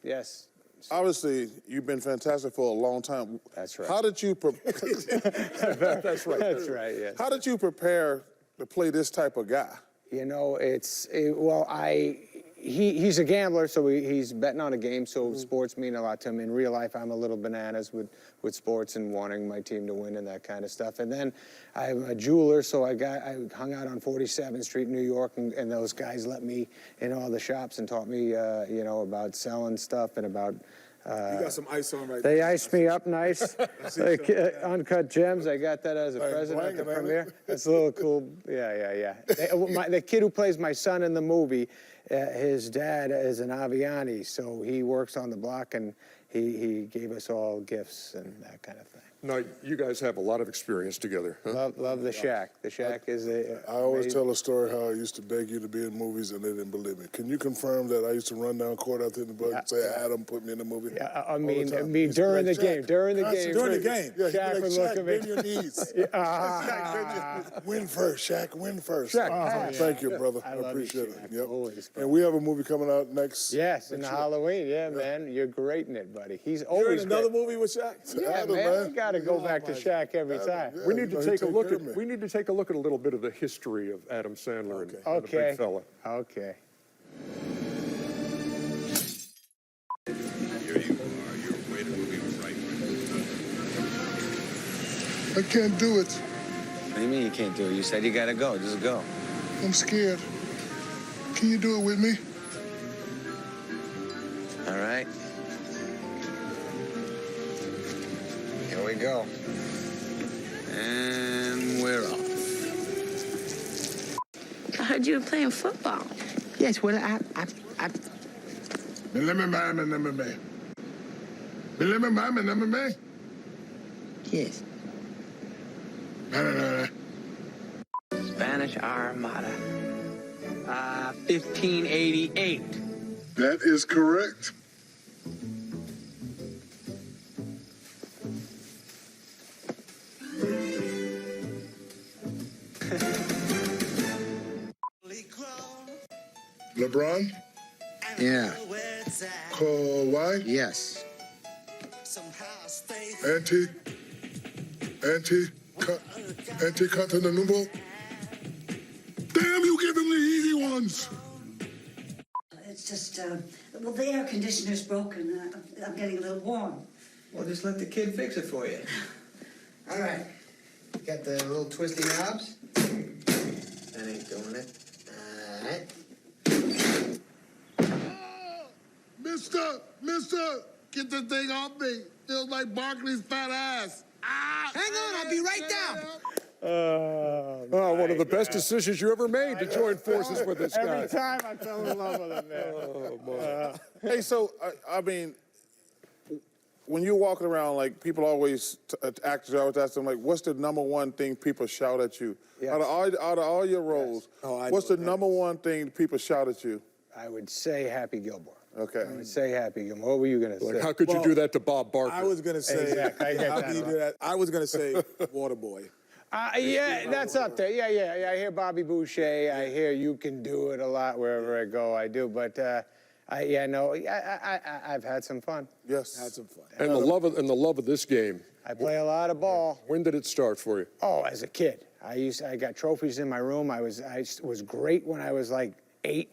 yes. Obviously, you've been fantastic for a long time. That's right. How did you? That's right. That's right. Yes. How did you prepare to play this type of guy? You know, he's a gambler, so he's betting on a game, so sports mean a lot to him. In real life, I'm a little bananas with sports and wanting my team to win and that kind of stuff. And then I'm a jeweler, so I hung out on 47th Street in New York, and those guys let me in all the shops and taught me, about selling stuff and about... You got some ice on right They there. iced me up nice. Like, Uncut Gems. I got that as a present at the blanket, ain't premiere. That's a little cool. Yeah. The kid who plays my son in the movie, his dad is an Aviani, so he works on the block, and he gave us all gifts and that kind of thing. Now, you guys have a lot of experience together, huh? Love the Shack. The Shack is a. I always tell a story how I used to beg you to be in movies and they didn't believe me. Can you confirm that I used to run down court out there in the bug and say, Adam put me in the movie? Yeah, I All the mean, time. during the Like, game. Shaq, During the constantly. game. During the game. Yeah, he'd be Shaq like, would look Shaq, at me. bend your knees. Shaq, bend your knees. Win first, Shaq, win first. Shaq, Thank you, brother. I I love you, appreciate Shaq. it. Yep. Always, And we have a movie coming out next. Yes, in the year. Halloween. Yeah, man. You're great in it, buddy. He's You're always in another great. movie with Shaq? Yeah, Adam, man. We got to go back to Shaq every time. Yeah, We need to he take a look care at. of me. We need to take a look at a little bit of the history of Adam Sandler and the Okay. big fella. Okay. I can't do it. What do you mean you can't do it? You said you gotta go. Just go. I'm scared. Can you do it with me? All right. Here we go. And we're off. I heard you were playing football. Yes, well, I yes. Spanish Armada. 1588. That is correct. LeBron? Yeah. Kawhi? Yes. Anti-Continental? Damn, you give him the easy ones. It's just, well, the air conditioner's broken. I'm getting a little warm. Well, just let the kid fix it for you. All right. Got the little twisty knobs? That ain't doing it. All right. Mister, get the thing off me. Feels like Barkley's fat ass. Ah, Hang on, I'll be right down. One of the best decisions you ever made to join forces with this guy. Every time I fell in love with him, man. Oh, boy. Hey, so, I mean, when you're walking around, like, people always, actors always ask them, like, what's the number one thing people shout at you? Yes. Out of all your roles, what's the number one thing people shout at you? I would say Happy Gilmore. Okay. I would say Happy Gilmore. What were you going to say? How could you do that to Bob Barker? I was gonna say. Exactly, I get how that could you one. do that? I was gonna say Waterboy. Yeah, that's up there. Yeah. I hear Bobby Boucher. I hear You Can Do It a lot wherever I go. I do, but I've had some fun. Yes. Had some fun. And the love of this game. I play a lot of ball. When did it start for you? Oh, as a kid, I got trophies in my room. I was great when I was like 8,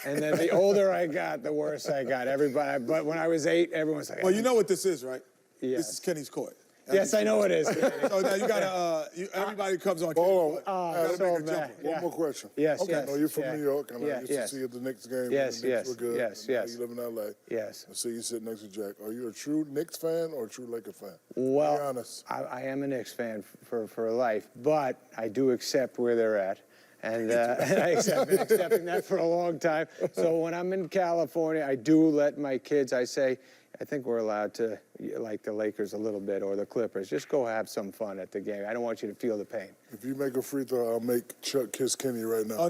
and then the older I got, the worse I got. Everybody, but when I was 8, everyone was like, Well, you know what this is, right? Yes. This is Kenny's court. Yes, I know it is. So now you gotta, everybody comes on. Hold Oh, on. Gotta so make a bad. jump. One more question. Yes, okay. yes, I know you're from yeah. New York, and I Yeah, used yes. to see you at the Knicks game. Yes, when the Knicks yes, were good. yes, and now yes. You live in L.A. Yes. I see you sit next to Jack. Are you a true Knicks fan or a true Laker fan? Well, Be honest. I am a Knicks fan for life, but I do accept where they're at. And I've been accepting that for a long time. So when I'm in California, I do let my kids, I say, I think we're allowed to like the Lakers a little bit or the Clippers. Just go have some fun at the game. I don't want you to feel the pain. If you make a free throw, I'll make Chuck kiss Kenny right now. Oh,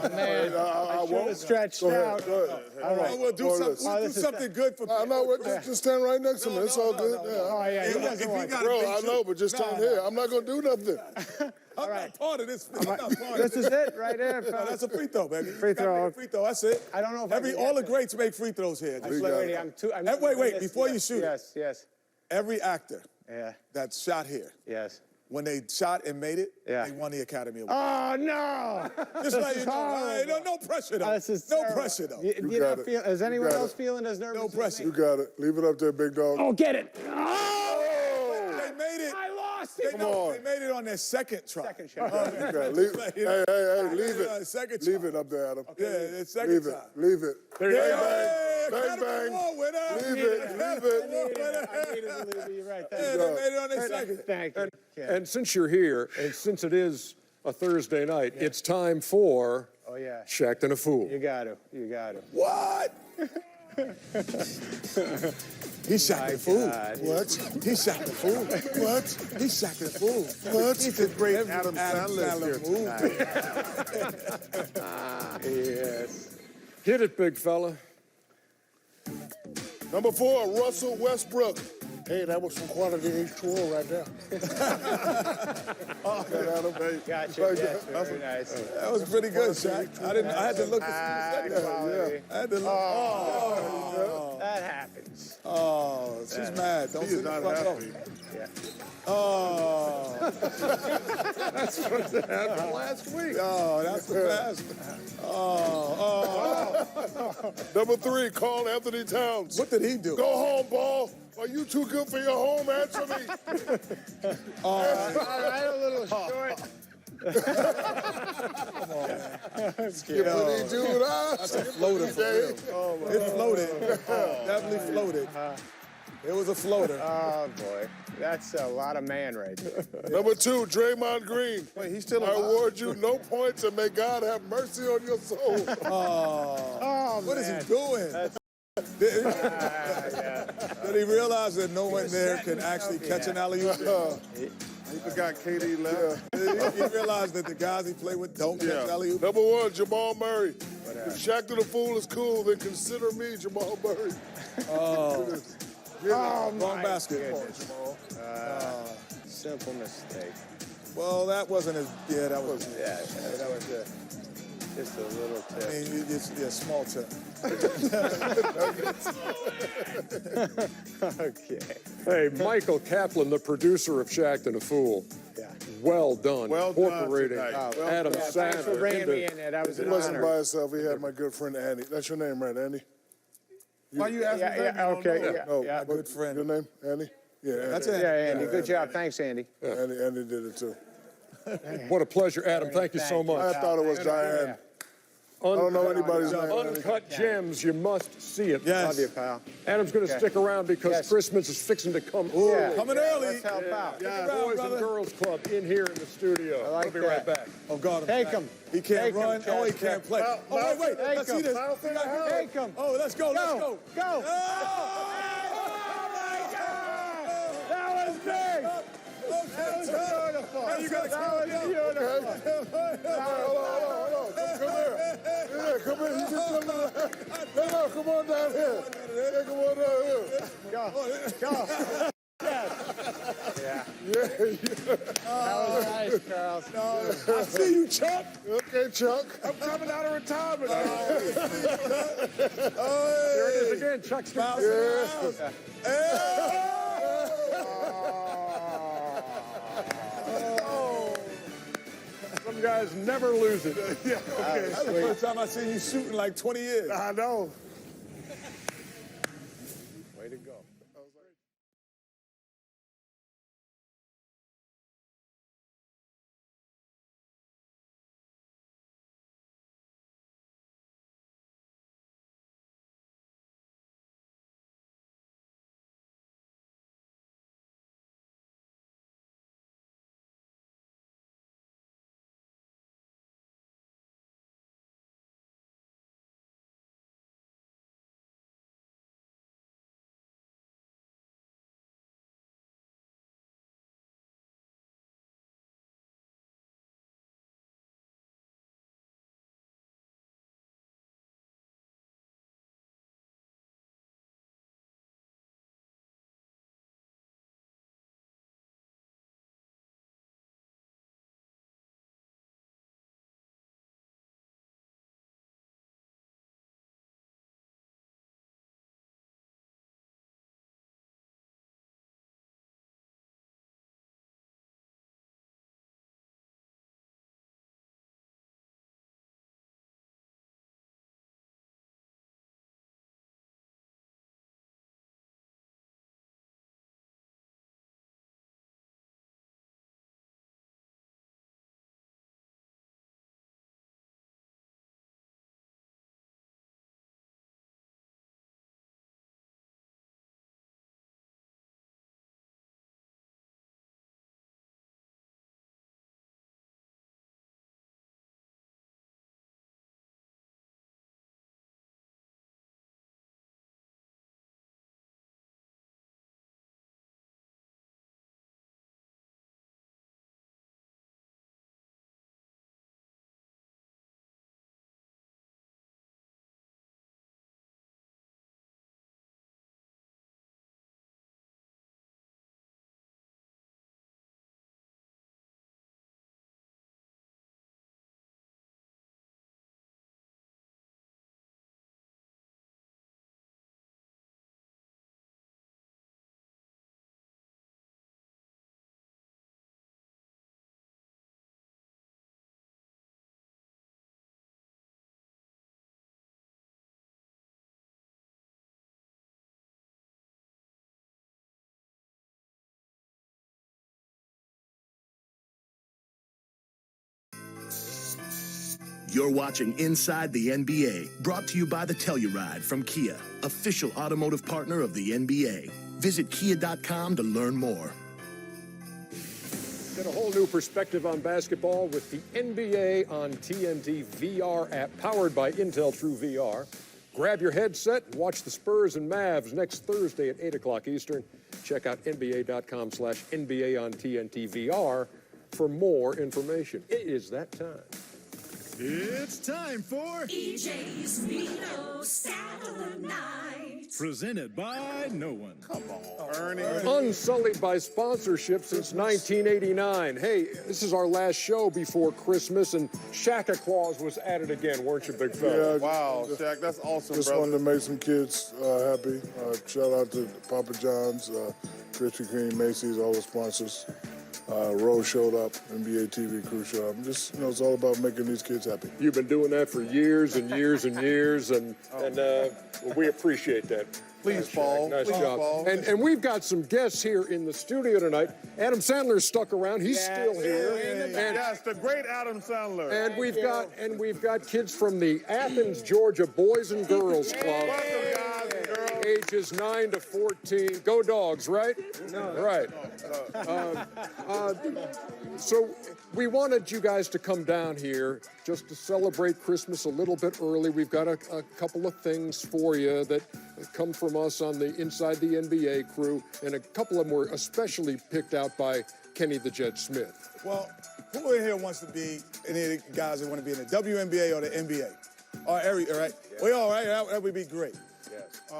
man. I should have stretched out. Go ahead. All right. We'll do something good for people. No, just stand right next to me. It's all good. Oh, yeah. He doesn't want to. Bro, I know, but just stand here. I'm not going to do nothing. I'm not part of this. I'm not part of This is it right there, No, fellas. that's a free throw, baby. Free throw. Free throw. That's it. I don't know if I can all the get greats make free throws here. Just Wait, let- wait, before you shoot. Yes. Every actor Yeah. that's shot here, Yes. when they shot and made it, Yeah. they won the Academy Award. Oh, no. Just let you know. All right, no pressure, though. This is No terrible. pressure, though. You got not it. feel, is anyone You got else it. feeling as nervous? No as pressure. You got it. Leave it up there, big dog. Oh, get it. Oh! They made it. I lost They, it. no, they made it on their second try. Second shot. You got it. Hey, leave it. Second Leave try. it up there, Adam. Yeah, it's second Leave try. it. Leave it. There you go. Bang, bang. Leave it. I needed to leave it. You're right. Yeah, Thank they you. made it on their second. Thank you. And since you're here, and since it is a Thursday night, it's time for Oh, yeah. Shacked and a Fool. You got to. You got to. What? He shot the fool. God. What? He shot the fool. What? He shot the fool. What? He's the great Adam Sandler move. Yes. Hit it, big fella. Number 4, Russell Westbrook. Hey, that was some quality H2O right there. Adam. Gotcha. Yes, very nice. That was pretty good, Shaq. I had to look at some Quality. I had to look. Oh, That happens. oh, she's mad. Don't He is not happy. Yeah. Oh, That's what happened last week. oh, that's the best. Oh, Number 3, Carl Anthony Towns. what did he do? Go home, ball. Are you too good for your home? Answer me. All right, a little short. What did he do? That's a floater for real. It floated. Definitely floated. It was a floater. Oh, boy. That's a lot of man right there. Number 2, Draymond Green. Wait, he's still I alive? award you no points and may God have mercy on your soul. Oh, What is man. he doing? Did he realize that no one there can actually catch an alley-oop? He forgot KD left. He realized that the guys he played with don't catch alley-oop. Number 1, Jamal Murray. If Shaq to the Fool is cool, then consider me Jamal Murray. Oh, Oh, wrong my basket. goodness. Simple mistake. Well, that wasn't as. Yeah, that was. Yeah, that was just a little I tip. mean, it's a small tip. Okay. Hey, Michael Kaplan, the producer of Shacked and a Fool. Yeah. Well done. Well done Incorporating tonight. Adam Yeah, thanks for Sandler bringing me into- in there. That was He an wasn't by honor. himself. He had my good friend Andy. That's your name, right, Andy? Why you asking Yeah, me? yeah, okay. Yeah, No, yeah. My good friend. Your name, Andy? Yeah, Andy. That's it. Yeah, Andy. Good job. Thanks, Andy. Andy did it too. What a pleasure, Adam. Thank you so Thank you. much. I thought it was Diane. I don't know anybody's name. Uncut Gems. You must see it. Yes. Love you, pal. Adam's going to Okay. stick around because Yes. Christmas is fixing to come Yeah. early. Coming early. Let's help out. Yeah, around, Boys brother. and Girls Club in here in the studio. I like We'll be that. right back. Oh, God. I'm Take back. him. He can't Take him, run. Oh, he Chad. can't play. Now, Oh, wait. take Let's see him. this. Take him. Oh, let's go. Let's go. Go. That was big. That was beautiful. Hey, you gotta That count was me up. beautiful. Hold on. Come here. Yeah, come here. You just come here. No, come on down here. Yeah, come on down here. Go. Yes. Yeah. Yeah. That was nice, Charles. I see you, Chuck. Okay, Chuck. I'm coming out of retirement. Here it is again. Chuck's Some guys never lose it. Yeah, okay. That's the first time I seen you shooting like 20 years. I know. Way to go. You're watching Inside the NBA, brought to you by the Telluride from Kia, official automotive partner of the NBA. Visit kia.com to learn more. Get a whole new perspective on basketball with the NBA on TNT VR app powered by Intel True VR. Grab your headset and watch the Spurs and Mavs next Thursday at 8 o'clock Eastern. Check out nba.com/NBA on TNT VR for more information. It is that time. It's time for EJ's Reno Satellite Night. Presented by no one. Come on, Ernie. Unsullied by sponsorship since 1989. Hey, this is our last show before Christmas, and Shaka Claus was at it again, weren't you, big fella? Yeah, Wow, Shaq, that's awesome, Just brother. wanted to make some kids happy. Shout out to Papa John's, Krispy Kreme, Macy's, all the sponsors. Rose showed up, NBA TV crew showed up. Just, it's all about making these kids happy. You've been doing that for years and years and years, and we appreciate that. Please, Paul. Nice Please, job. Paul. And we've got some guests here in the studio tonight. Adam Sandler's stuck around. He's still here. Yes, the great Adam Sandler. And we've got kids from the Athens, Georgia Boys and Girls Club. Welcome, guys and girls. Ages 9 to 14. Go Dogs, right? No. Right. So we wanted you guys to come down here just to celebrate Christmas a little bit early. We've got a couple of things for you that come from us on the Inside the NBA crew, and a couple of them were especially picked out by Kenny the Jet Smith. Well, who in here wants to be, any of the guys that want to be in the WNBA or the NBA? All right? We all right? That would be great.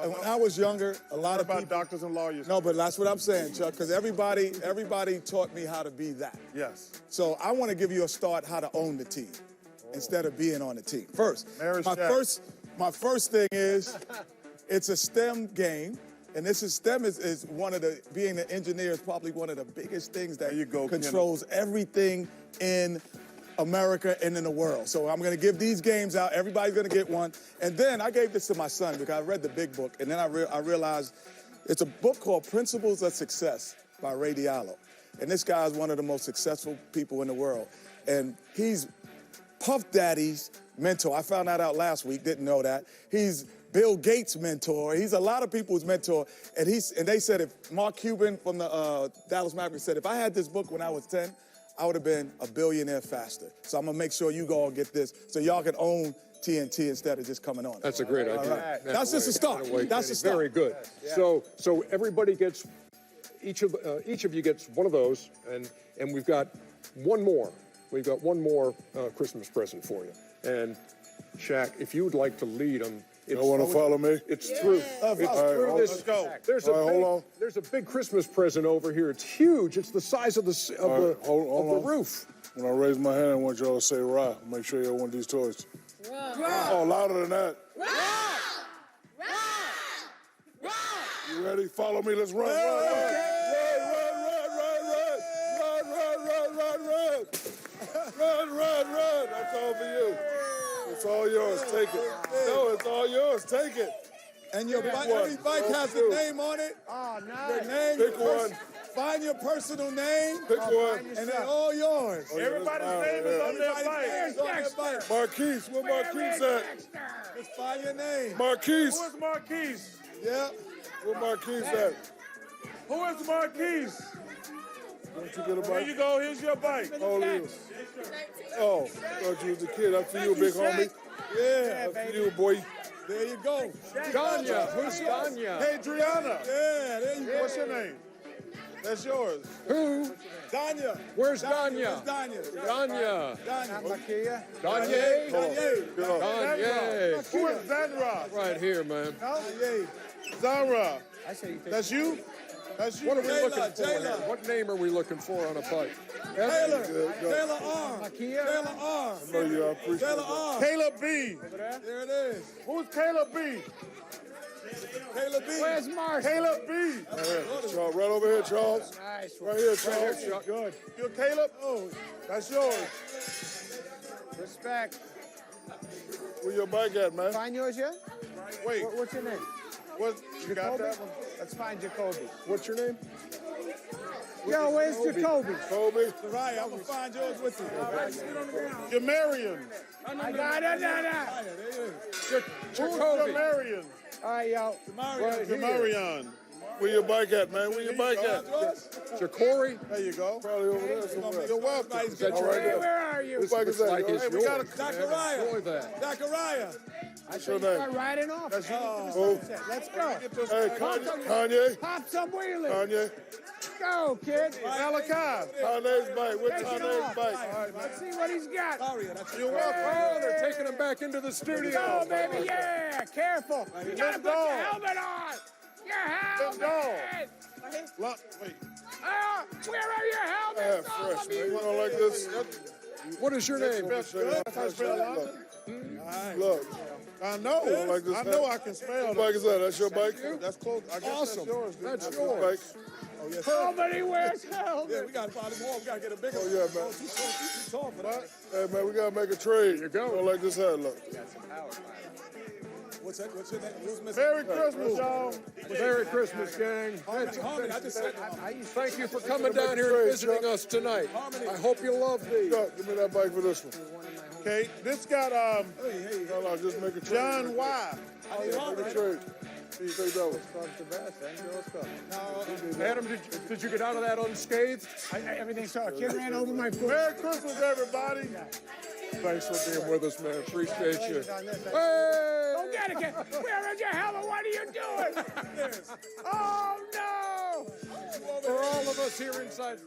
And when I was younger, a lot of people... doctors and lawyers? No, but that's what I'm saying, Chuck, because everybody taught me how to be that. Yes. So I want to give you a start how to own the team instead of being on the team. First, my first thing is it's a STEM game. And STEM is one of the, being an engineer is probably one of the biggest things that controls everything in America and in the world. So I'm going to give these games out. Everybody's going to get one. And then I gave this to my son because I read the big book. And then I realized it's a book called Principles of Success by Ray Diallo. And this guy is one of the most successful people in the world. And he's Puff Daddy's mentor. I found that out last week, didn't know that. He's Bill Gates' mentor. He's a lot of people's mentor. And they said if Mark Cuban from the Dallas Mavericks said, if I had this book when I was 10, I would have been a billionaire faster. So I'm going to make sure you all get this so y'all can own TNT instead of just coming on. That's a great idea. Right. That's just a start. That's a start. Very good. Yeah. So everybody gets, each of you gets one of those, and we've got one more. We've got one more Christmas present for you. And Shaq, if you would like to lead them. You want to follow me? It's through. This. Let's go. There's a big Christmas present over here. It's huge. It's the size of the roof. When I raise my hand, I want y'all to say "rah." Make sure y'all want these toys. Rah. Oh, louder than that. Rah. Rah. Rah. You ready? Follow me. Let's run. Run. That's all for you. It's all yours. Take it. No, it's all yours. Take it. And your every bike has a name on it. Oh, nice. Your name. Pick one. Find your personal name. Pick one. And they're all yours. Everybody's name is on their bike. Marquise. Where Marquise at? Just find your name. Marquise. Who is Marquise? Yeah. Where Marquise at? Who is Marquise? Don't you get a Here bike? you go. Here's your bike. Hold you. Oh, thought you was a kid. That's for you, big homie. Yeah. That's for you, boy. There you go. Danya. Who's Danya? Hey, Driana. Yeah, there you go. What's your name? That's yours. Who? Danya. Where's Danya? Danya. Danya. Danya. Danye. Danya. Who is Zanra? Right here, man. Danya. Zanra. That's you? That's you. What are we looking for? Jayla. Here? What name are we looking for on a bike? Taylor R. Taylor R. I know you. I appreciate Taylor that. R. Caleb B. There it is. Who's Caleb B? Caleb B. Where's Mark? Caleb B. Right here. Charles, right over here, Charles. Nice. Right here, Charles. Good. You're Caleb? Oh, that's yours. Respect. Where your bike at, man? Find yours yet? Wait. What's your name? You got that one? Let's find Jacoby. What's your name? Yo, where's Jacoby? Kobe. Right, I'm going to find yours with you. You're Marion. I got it. Who's Jacoby. Marion? All right, yo. You're Marion. Where your bike at, man? Where your bike at? Jacory? There you go. Probably over there somewhere. You're welcome. Is that All your right name? there. Where are you? Whose bike is that? Like it's Hey, we yours. got a Zachariah. Enjoy that. Zachariah. What's your Start name? riding off. That's you. Who? Let's go. Hey, Kanye. Pop some wheelies. Kanye. Go, kid. Malachi. Kanye's bike. Where's Take it Kanye's off. bike? Let's see what he's got. You're welcome. Oh, they're taking him back into the Go, studio. baby. Yeah. Careful. You gotta put your helmet on. Your helmet. Look, wait. Where are your helmets? All Fresh, of man. you. You know, like this. What is your name? Look. I know. Yeah, like this I hat. know I can spell. What bike is that? That's your bike? That's close. I guess Awesome. that's yours. Dude. That's Your yours. bike? Oh, yes, Somebody wears helmet. Yeah, we got to buy them more. We got to get a bigger Oh, yeah, man. Too tall for that. Hey, man, we got to make a trade. You go. Like this hat, look. What's that? What's your name? Who's missing? Merry Christmas, y'all. Merry Christmas, gang. Harmony, I just said. Thank you for coming down here and visiting us tonight. I hope you love these. Chuck, give me that bike for this one. Okay, this got No, just make a trade. John Y. Make a trade. Take that one. Adam, did you get out of that unscathed? Everything's all. Kid ran over my foot. Merry Christmas, everybody. Thanks for being with us, man. Appreciate you. Hey! Don't get it, kid. Where is your helmet? What are you doing? Oh, no! For all of us here inside.